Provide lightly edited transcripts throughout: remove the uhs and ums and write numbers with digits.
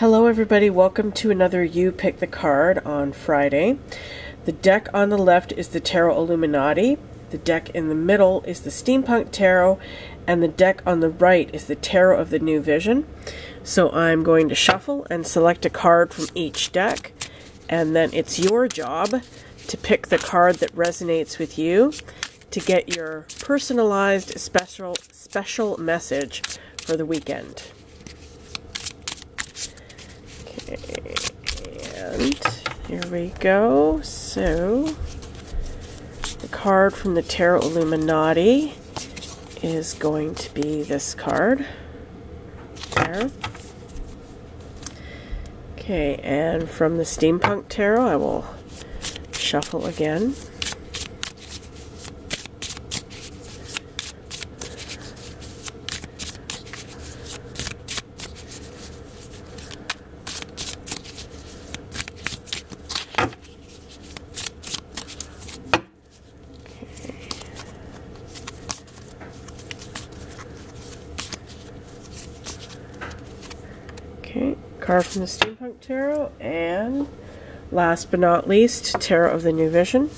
Hello everybody, welcome to another You Pick the Card on Friday. The deck on the left is the Tarot Illuminati, the deck in the middle is the Steampunk Tarot, and the deck on the right is the Tarot of the New Vision. So I'm going to shuffle and select a card from each deck, and then it's your job to pick the card that resonates with you to get your personalized special message for the weekend. Okay, and here we go. So, the card from the Tarot Illuminati is going to be this card. There. Okay, and from the Steampunk Tarot, I will shuffle again. Okay, card from the Steampunk Tarot, and last but not least, Tarot of the New Vision.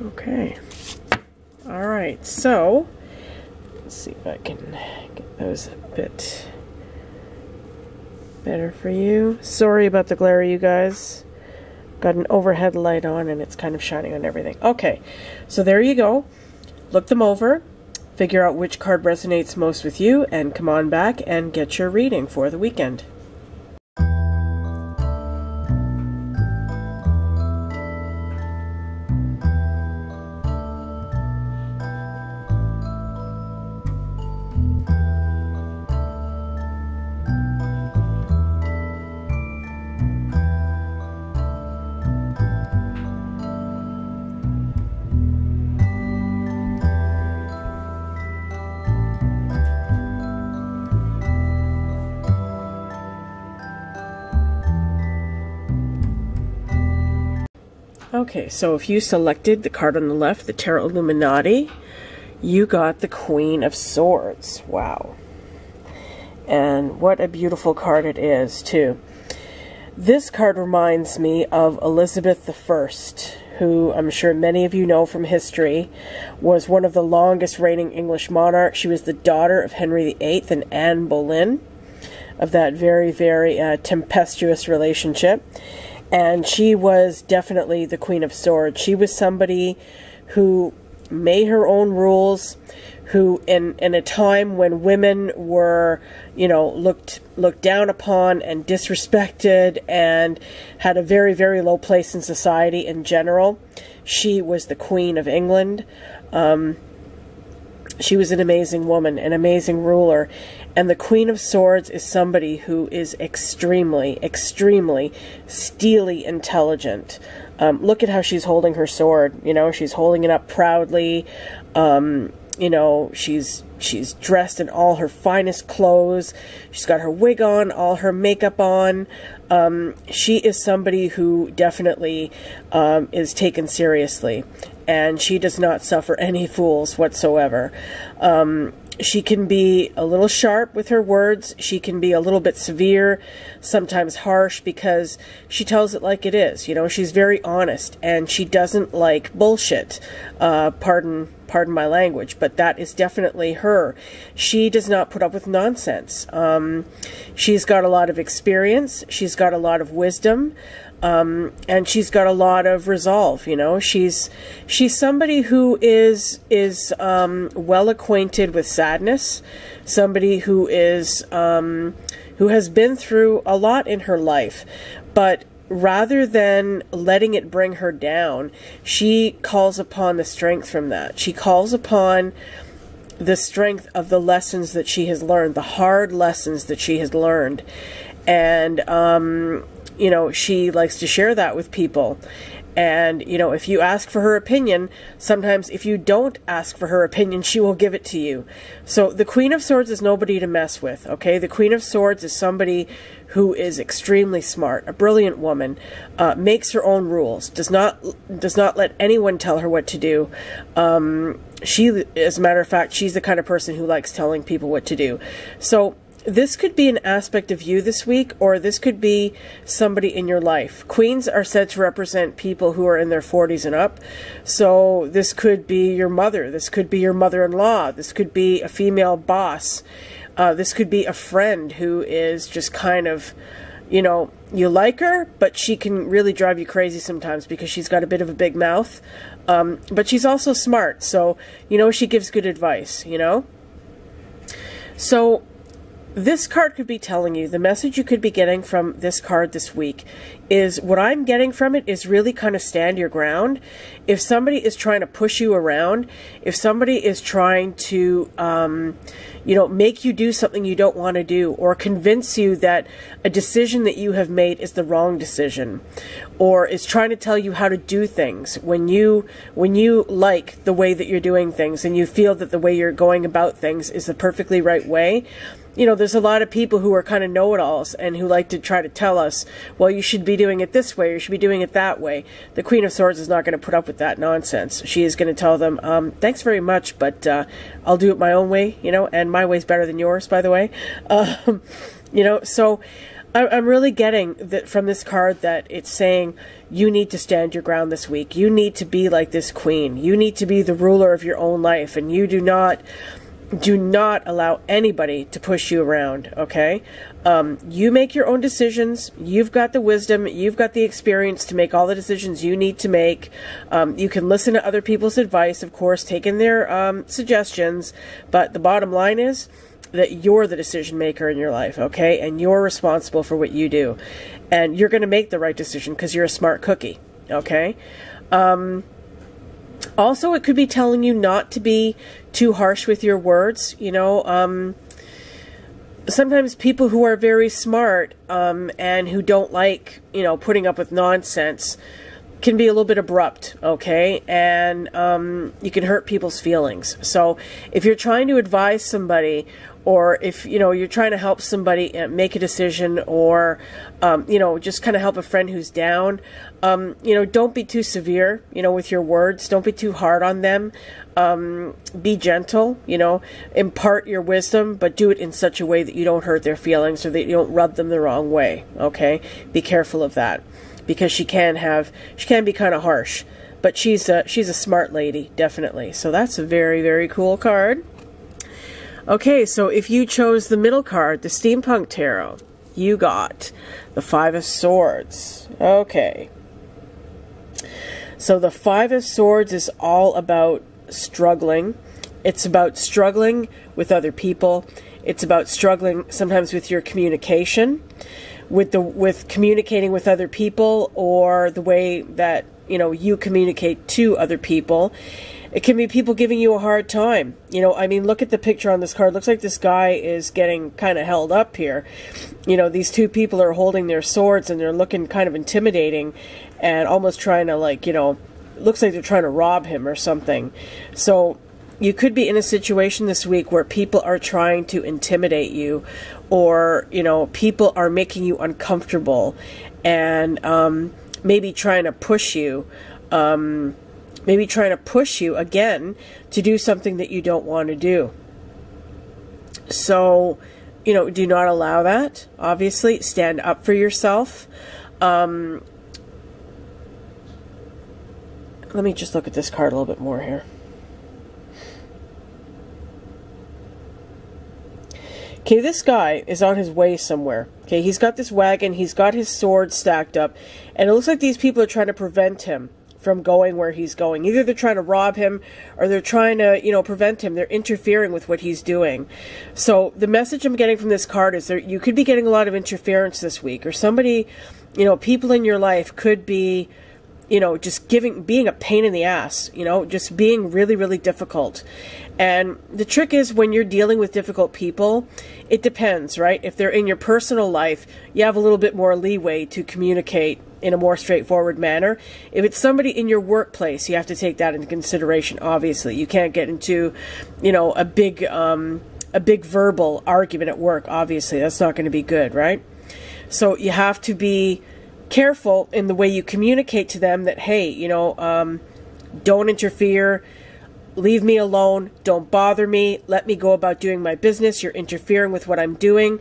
Okay. Alright, so let's see if I can get those a bit better for you. Sorry about the glare, you guys. Got an overhead light on and it's kind of shining on everything. Okay, so there you go. Look them over, figure out which card resonates most with you, and come on back and get your reading for the weekend. Okay, so if you selected the card on the left, the Tarot Illuminati, you got the Queen of Swords. Wow. And what a beautiful card it is, too. This card reminds me of Elizabeth I, who I'm sure many of you know from history, was one of the longest reigning English monarchs. She was the daughter of Henry VIII and Anne Boleyn, of that very, very tempestuous relationship. And she was definitely the Queen of Swords. She was somebody who made her own rules, who in a time when women were, you know, looked down upon and disrespected and had a very, very low place in society in general, she was the Queen of England. She was an amazing woman, an amazing ruler. And the Queen of Swords is somebody who is extremely, extremely steely intelligent. Look at how she's holding her sword. You know, she's holding it up proudly. You know, she's dressed in all her finest clothes. She's got her wig on, all her makeup on. She is somebody who definitely is taken seriously. And she does not suffer any fools whatsoever. She can be a little sharp with her words. She can be a little bit severe, sometimes harsh, because she tells it like it is. You know, she's very honest, and she doesn't like bullshit. Pardon my language, but that is definitely her. She does not put up with nonsense. She's got a lot of experience. She's got a lot of wisdom. And she's got a lot of resolve, you know. She's somebody who is well acquainted with sadness, somebody who is who has been through a lot in her life, but rather than letting it bring her down, she calls upon the strength from that. She calls upon the strength of the lessons that she has learned, the hard lessons that she has learned, and you know, she likes to share that with people. And, you know, if you ask for her opinion, sometimes if you don't ask for her opinion, she will give it to you. So the Queen of Swords is nobody to mess with, okay? The Queen of Swords is somebody who is extremely smart, a brilliant woman, makes her own rules, does not let anyone tell her what to do. She, as a matter of fact, she's the kind of person who likes telling people what to do. So this could be an aspect of you this week, or this could be somebody in your life. Queens are said to represent people who are in their 40s and up. So this could be your mother. This could be your mother-in-law. This could be a female boss. This could be a friend who is just kind of, you know, you like her, but she can really drive you crazy sometimes because she's got a bit of a big mouth. But she's also smart. So, you know, she gives good advice, you know. So this card could be telling you, the message you could be getting from this card this week is, what I'm getting from it is really kind of stand your ground. If somebody is trying to push you around, if somebody is trying to, you know, make you do something you don't want to do, or convince you that a decision that you have made is the wrong decision, or is trying to tell you how to do things when you like the way that you're doing things and you feel that the way you're going about things is the perfectly right way. You know, there's a lot of people who are kind of know-it-alls and who like to try to tell us, well, you should be doing it this way, or you should be doing it that way. The Queen of Swords is not going to put up with that nonsense. She is going to tell them, thanks very much, but I'll do it my own way, you know, and my way's better than yours, by the way. You know, so I'm really getting that from this card, that it's saying you need to stand your ground this week. You need to be like this queen. You need to be the ruler of your own life, and you do not allow anybody to push you around, okay? You make your own decisions. You've got the wisdom. You've got the experience to make all the decisions you need to make. You can listen to other people's advice, of course, take in their suggestions, but the bottom line is that you're the decision maker in your life, okay? And you're responsible for what you do. And you're going to make the right decision because you're a smart cookie, okay? Also, it could be telling you not to be too harsh with your words. You know, sometimes people who are very smart and who don't like, you know, putting up with nonsense can be a little bit abrupt, okay? And you can hurt people's feelings. So if you're trying to advise somebody, or if, you know, you're trying to help somebody make a decision, or, you know, just kind of help a friend who's down, you know, don't be too severe, you know, with your words. Don't be too hard on them. Be gentle, you know, impart your wisdom, but do it in such a way that you don't hurt their feelings, or that you don't rub them the wrong way, okay? Be careful of that, because she can be kind of harsh, but she's a smart lady, definitely. So that's a very, very cool card. Okay, so if you chose the middle card, the Steampunk Tarot, you got the Five of Swords. Okay. So the Five of Swords is all about struggling. It's about struggling with other people. It's about struggling sometimes with your communication, with communicating with other people, or the way that, you know, you communicate to other people. It can be people giving you a hard time. You know, I mean, look at the picture on this card. Looks like this guy is getting kind of held up here. You know, these two people are holding their swords, and they're looking kind of intimidating and almost trying to, like, you know, looks like they're trying to rob him or something. So you could be in a situation this week where people are trying to intimidate you, or, you know, people are making you uncomfortable, and maybe trying to push you, again to do something that you don't want to do. So, you know, do not allow that. Obviously, stand up for yourself. Let me just look at this card a little bit more here. Okay, this guy is on his way somewhere. Okay, he's got this wagon, he's got his sword stacked up, and it looks like these people are trying to prevent him from going where he's going. Either they're trying to rob him, or they're trying to, you know, prevent him. They're interfering with what he's doing. So the message I'm getting from this card is that you could be getting a lot of interference this week, or somebody, you know, people in your life could be, you know, just being a pain in the ass, you know, just being really, really difficult. And the trick is, when you're dealing with difficult people, it depends, right? If they're in your personal life, you have a little bit more leeway to communicate in a more straightforward manner. If it's somebody in your workplace, you have to take that into consideration. Obviously, you can't get into, you know, a big verbal argument at work. Obviously, that's not going to be good, right? So you have to be careful in the way you communicate to them that, hey, you know, don't interfere, leave me alone, don't bother me, let me go about doing my business, you're interfering with what I'm doing.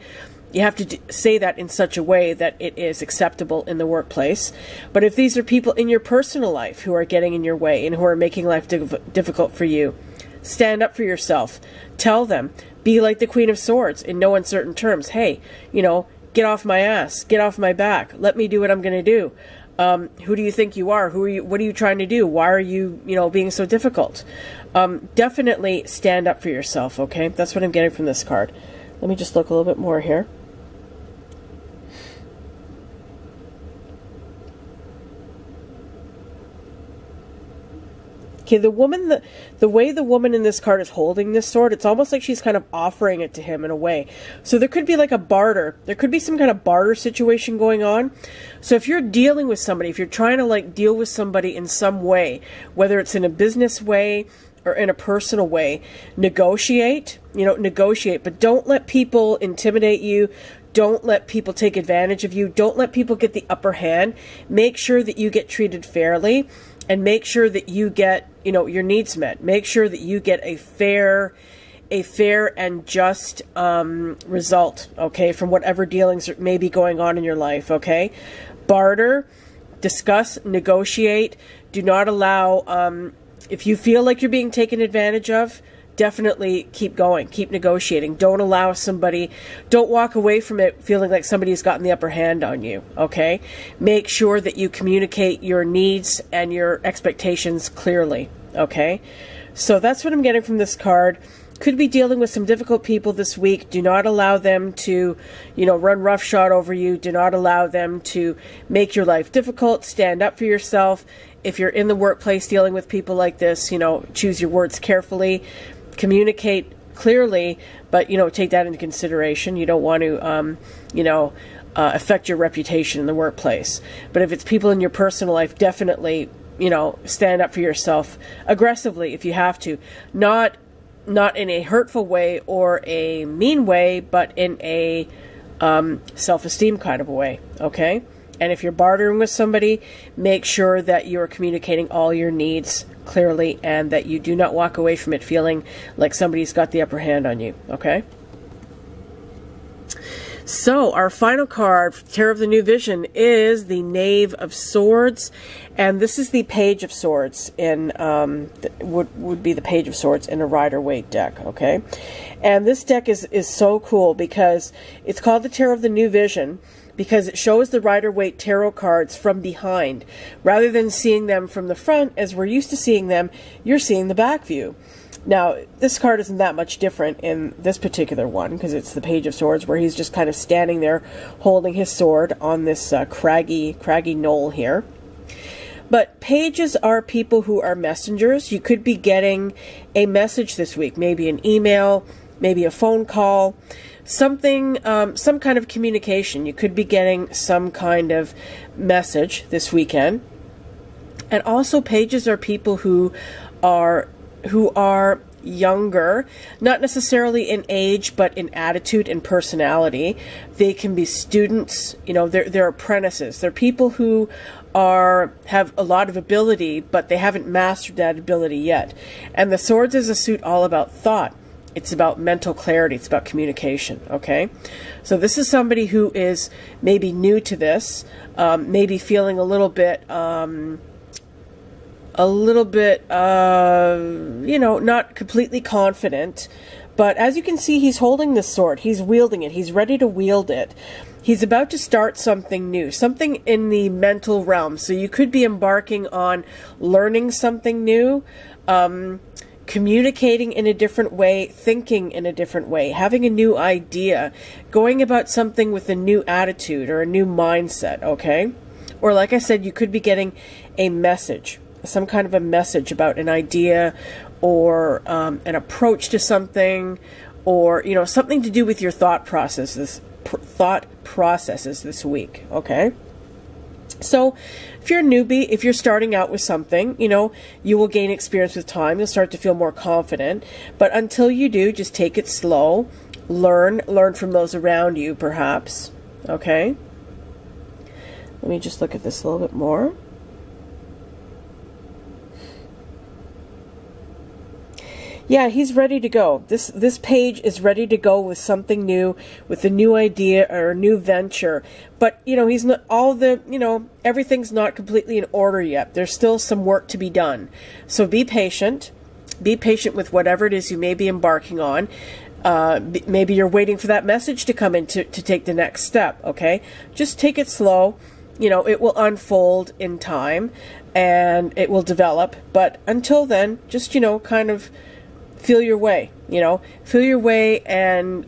You have to say that in such a way that it is acceptable in the workplace. But if these are people in your personal life who are getting in your way and who are making life difficult for you, stand up for yourself. Tell them. Be like the Queen of Swords in no uncertain terms. Hey, you know, get off my ass. Get off my back. Let me do what I'm going to do. Who do you think you are? Who are you? What are you trying to do? Why are you, you know, being so difficult? Definitely stand up for yourself, okay? That's what I'm getting from this card. Let me just look a little bit more here. Okay, the way the woman in this card is holding this sword, it's almost like she's kind of offering it to him in a way. So there could be like a barter. There could be some kind of barter situation going on. So if you're dealing with somebody, if you're trying to like deal with somebody in some way, whether it's in a business way or in a personal way, negotiate, you know, negotiate, but don't let people intimidate you. Don't let people take advantage of you. Don't let people get the upper hand. Make sure that you get treated fairly. And make sure that you get, you know, your needs met. Make sure that you get a fair and just result, okay, from whatever dealings may be going on in your life, okay? Barter, discuss, negotiate. Do not allow, if you feel like you're being taken advantage of, definitely keep going, keep negotiating. Don't allow somebody, don't walk away from it feeling like somebody's gotten the upper hand on you, okay? Make sure that you communicate your needs and your expectations clearly, okay? So that's what I'm getting from this card. Could be dealing with some difficult people this week. Do not allow them to, you know, run roughshod over you. Do not allow them to make your life difficult. Stand up for yourself. If you're in the workplace dealing with people like this, you know, choose your words carefully. Communicate clearly, but, you know, take that into consideration. You don't want to, you know, affect your reputation in the workplace. But if it's people in your personal life, definitely, you know, stand up for yourself aggressively if you have to. Not in a hurtful way or a mean way, but in a self-esteem kind of a way, okay? And if you're bartering with somebody, make sure that you're communicating all your needs clearly and that you do not walk away from it feeling like somebody's got the upper hand on you, okay? So our final card, Tarot of the New Vision, is the Knave of Swords, and this is the Page of Swords in would be the Page of Swords in a Rider-Waite deck, okay? And this deck is so cool because it's called the Tarot of the New Vision because it shows the Rider-Waite tarot cards from behind. Rather than seeing them from the front, as we're used to seeing them, you're seeing the back view. Now, this card isn't that much different in this particular one, because it's the Page of Swords, where he's just kind of standing there holding his sword on this craggy knoll here. But pages are people who are messengers. You could be getting a message this week, maybe an email, maybe a phone call, something, some kind of communication. You could be getting some kind of message this weekend. And also pages are people who are younger, not necessarily in age, but in attitude and personality. They can be students, you know, they're apprentices. They're people who have a lot of ability, but they haven't mastered that ability yet. And the Swords is a suit all about thought. It's about mental clarity. It's about communication, okay? So this is somebody who is maybe new to this, maybe feeling a little bit, you know, not completely confident. But as you can see, he's holding this sword. He's wielding it. He's ready to wield it. He's about to start something new, something in the mental realm. So you could be embarking on learning something new, communicating in a different way, thinking in a different way, having a new idea, going about something with a new attitude or a new mindset, okay? Or like I said, you could be getting a message, some kind of a message about an idea or an approach to something, or, you know, something to do with your thought processes this week, okay? So if you're a newbie, if you're starting out with something, you know, you will gain experience with time. You'll start to feel more confident. But until you do, just take it slow. Learn from those around you, perhaps. Okay? Let me just look at this a little bit more. Yeah, he's ready to go. This page is ready to go with something new, with a new idea or a new venture. But, you know, he's not everything's not completely in order yet. There's still some work to be done. So be patient. Be patient with whatever it is you may be embarking on. Maybe you're waiting for that message to come in to take the next step, okay? Just take it slow. You know, it will unfold in time and it will develop. But until then, just, you know, kind of feel your way, you know, feel your way and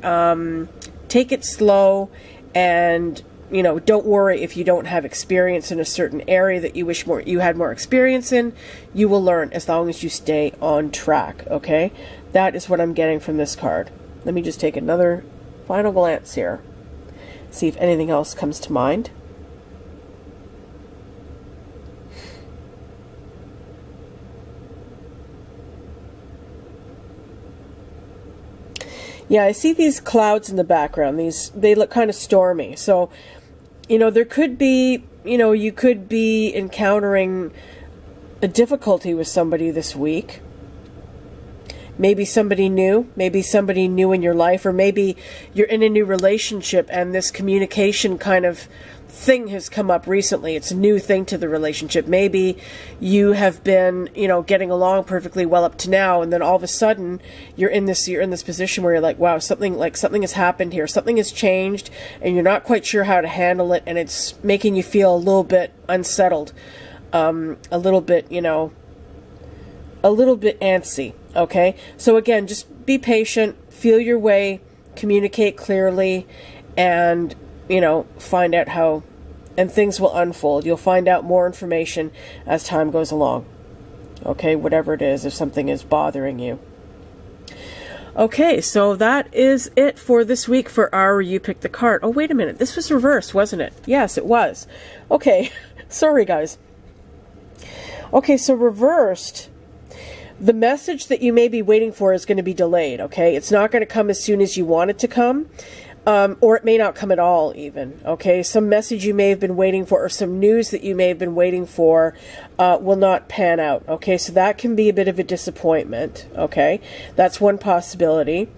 take it slow, and, you know, don't worry if you don't have experience in a certain area that you wish you had more experience in. You will learn as long as you stay on track, okay? That is what I'm getting from this card. Let me just take another final glance here, see if anything else comes to mind. Yeah, I see these clouds in the background. They look kind of stormy. So, you know, there could be, you know, you could be encountering a difficulty with somebody this week. Maybe somebody new in your life, or maybe you're in a new relationship and this communication kind of thing has come up recently. It's a new thing to the relationship. Maybe you have been, you know, getting along perfectly well up to now, and then all of a sudden you're in this position where you're like, wow, something has happened here. Something has changed and you're not quite sure how to handle it, and it's making you feel a little bit unsettled. A little bit, you know, a little bit antsy, okay? So again, just be patient, feel your way, communicate clearly, and, you know, find out how, and things will unfold. You'll find out more information as time goes along. Okay, whatever it is, if something is bothering you. Okay, so that is it for this week for our You Pick the Card. Oh, wait a minute. This was reversed, wasn't it? Yes, it was. Okay, sorry, guys. Okay, so reversed, the message that you may be waiting for is going to be delayed, okay? It's not going to come as soon as you want it to come. Or it may not come at all even, okay? Some message you may have been waiting for, or some news that you may have been waiting for will not pan out, okay? So that can be a bit of a disappointment, okay? That's one possibility.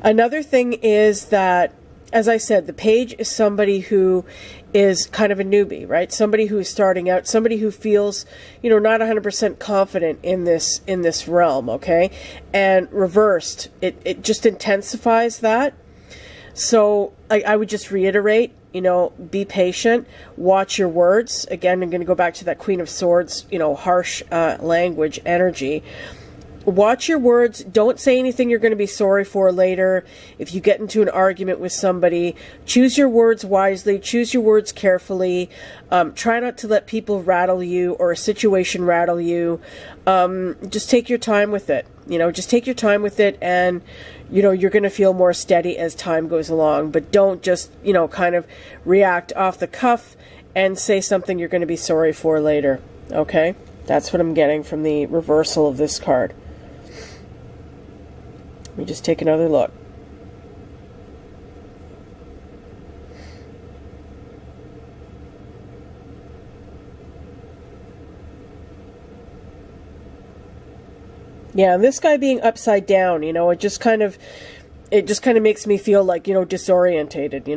Another thing is that, as I said, the page is somebody who is kind of a newbie, right? Somebody who is starting out, somebody who feels, you know, not 100% confident in this realm, okay? And reversed, it just intensifies that. So I would just reiterate, you know, be patient, watch your words. Again, I'm going to go back to that Queen of Swords, you know, harsh language, energy. Watch your words. Don't say anything you're going to be sorry for later. If you get into an argument with somebody, choose your words wisely, choose your words carefully. Try not to let people rattle you or a situation rattle you. Just take your time with it. You know, just take your time with it, and, you know, you're going to feel more steady as time goes along. But don't just, you know, kind of react off the cuff and say something you're going to be sorry for later. Okay? That's what I'm getting from the reversal of this card. Let me just take another look. Yeah, and this guy being upside down, you know, it just kind of makes me feel like, you know, disoriented, you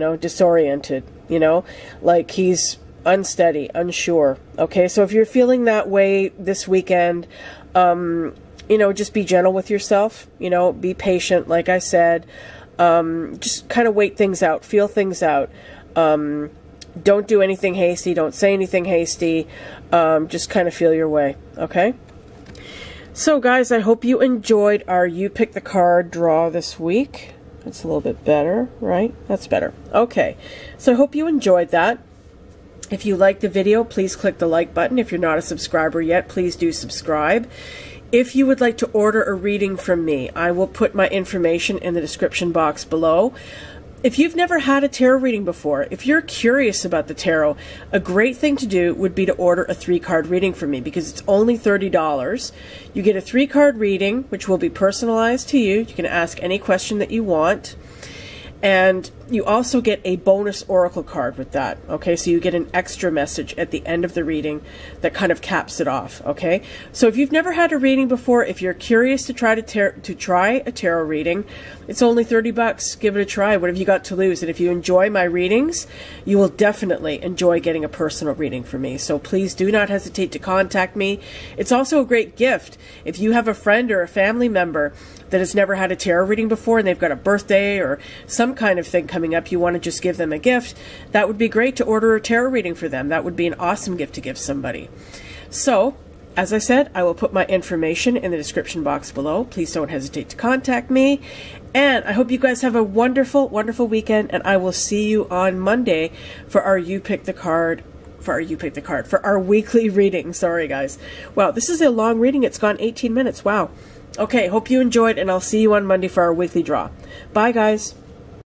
know, like he's unsteady, unsure. Okay, so if you're feeling that way this weekend, you know, just be gentle with yourself, you know, be patient, like I said. Just kind of wait things out, feel things out. Don't do anything hasty, don't say anything hasty. Just kind of feel your way, okay? So guys, I hope you enjoyed our You Pick the Card draw this week. That's a little bit better, right? That's better. Okay, so I hope you enjoyed that. If you liked the video, please click the like button. If you're not a subscriber yet, please do subscribe. If you would like to order a reading from me, I will put my information in the description box below. If you've never had a tarot reading before, if you're curious about the tarot, a great thing to do would be to order a 3-card reading from me, because it's only $30. You get a 3-card reading, which will be personalized to you. You can ask any question that you want. And you also get a bonus oracle card with that, okay? So you get an extra message at the end of the reading that kind of caps it off, okay? So if you've never had a reading before, if you're curious to try a tarot reading, it's only $30. Give it a try. What have you got to lose? And if you enjoy my readings, you will definitely enjoy getting a personal reading from me. So please do not hesitate to contact me. It's also a great gift. If you have a friend or a family member that has never had a tarot reading before and they've got a birthday or some kind of thing coming up, you want to just give them a gift, that would be great to order a tarot reading for them. That would be an awesome gift to give somebody. So, as I said, I will put my information in the description box below. Please don't hesitate to contact me. And I hope you guys have a wonderful, wonderful weekend, and I will see you on Monday for our for our weekly reading. Sorry, guys. Wow, this is a long reading. It's gone 18 minutes. Wow. Okay, hope you enjoyed, and I'll see you on Monday for our weekly draw. Bye, guys.